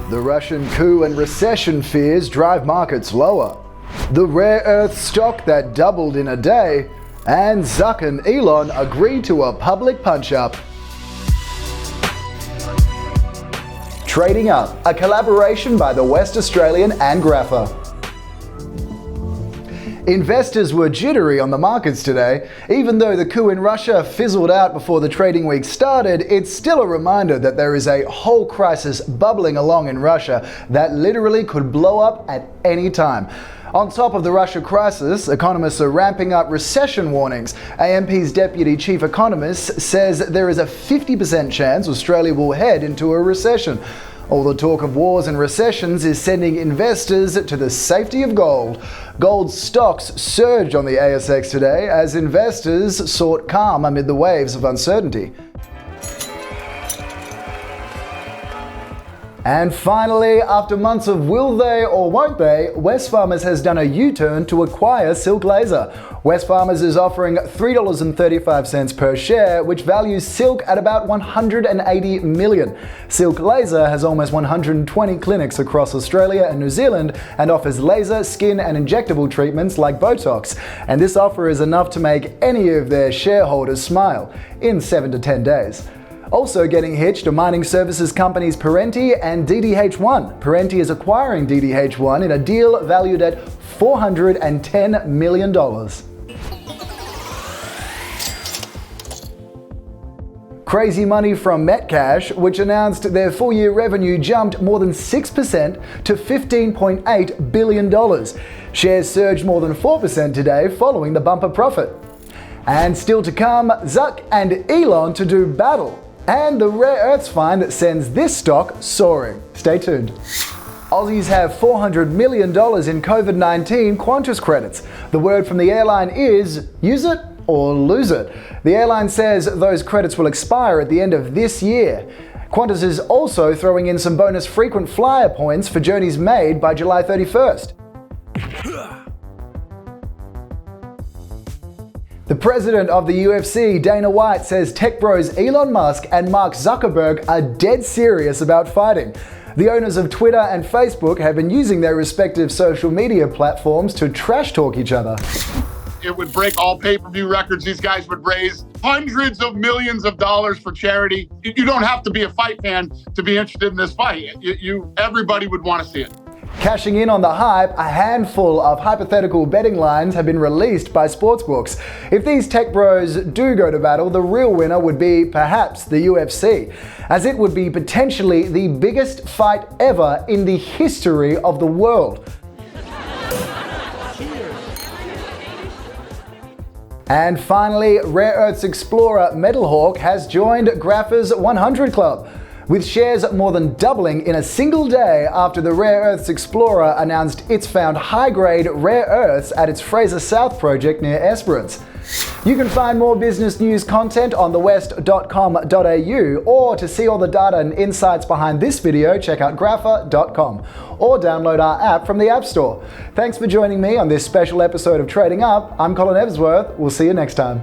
The Russian coup and recession fears drive markets lower. The rare earth stock that doubled in a day. And Zuck and Elon agree to a public punch-up. Trading Up, a collaboration by the West Australian and Grapher. Investors were jittery on the markets today. Even though the coup in Russia fizzled out before the trading week started, it's still a reminder that there is a whole crisis bubbling along in Russia that literally could blow up at any time. On top of the Russia crisis, economists are ramping up recession warnings. AMP's deputy chief economist says there is a 50% chance Australia will head into a recession. All the talk of wars and recessions is sending investors to the safety of gold. Gold stocks surged on the ASX today as investors sought calm amid the waves of uncertainty. And finally, after months of will they or won't they, Wesfarmers has done a U-turn to acquire Silk Laser. Wesfarmers is offering $3.35 per share, which values Silk at about $180 million. Silk Laser has almost 120 clinics across Australia and New Zealand and offers laser, skin and injectable treatments like Botox. And this offer is enough to make any of their shareholders smile in 7 to 10 days. Also getting hitched are mining services companies Perenti and DDH1. Perenti is acquiring DDH1 in a deal valued at $410 million. Crazy money from Metcash, which announced their full-year revenue jumped more than 6% to $15.8 billion. Shares surged more than 4% today following the bumper profit. And still to come, Zuck and Elon to do battle. And the rare earths find that sends this stock soaring. Stay tuned. Aussies have $400 million in COVID-19 Qantas credits. The word from the airline is, use it or lose it. The airline says those credits will expire at the end of this year. Qantas is also throwing in some bonus frequent flyer points for journeys made by July 31st. The president of the UFC, Dana White, says tech bros Elon Musk and Mark Zuckerberg are dead serious about fighting. The owners of Twitter and Facebook have been using their respective social media platforms to trash talk each other. It would break all pay-per-view records. These guys would raise hundreds of millions of dollars for charity. You don't have to be a fight fan to be interested in this fight. Everybody would want to see it. Cashing in on the hype, a handful of hypothetical betting lines have been released by sportsbooks. If these tech bros do go to battle, the real winner would be perhaps the UFC, as it would be potentially the biggest fight ever in the history of the world. And finally, Rare Earths explorer Metalhawk has joined Grapher's 100 Club, with shares more than doubling in a single day after the Rare Earths Explorer announced it's found high-grade rare earths at its Fraser South project near Esperance. You can find more business news content on thewest.com.au, or to see all the data and insights behind this video, check out grapher.com, or download our app from the App Store. Thanks for joining me on this special episode of Trading Up. I'm Colin Ebsworth. We'll see you next time.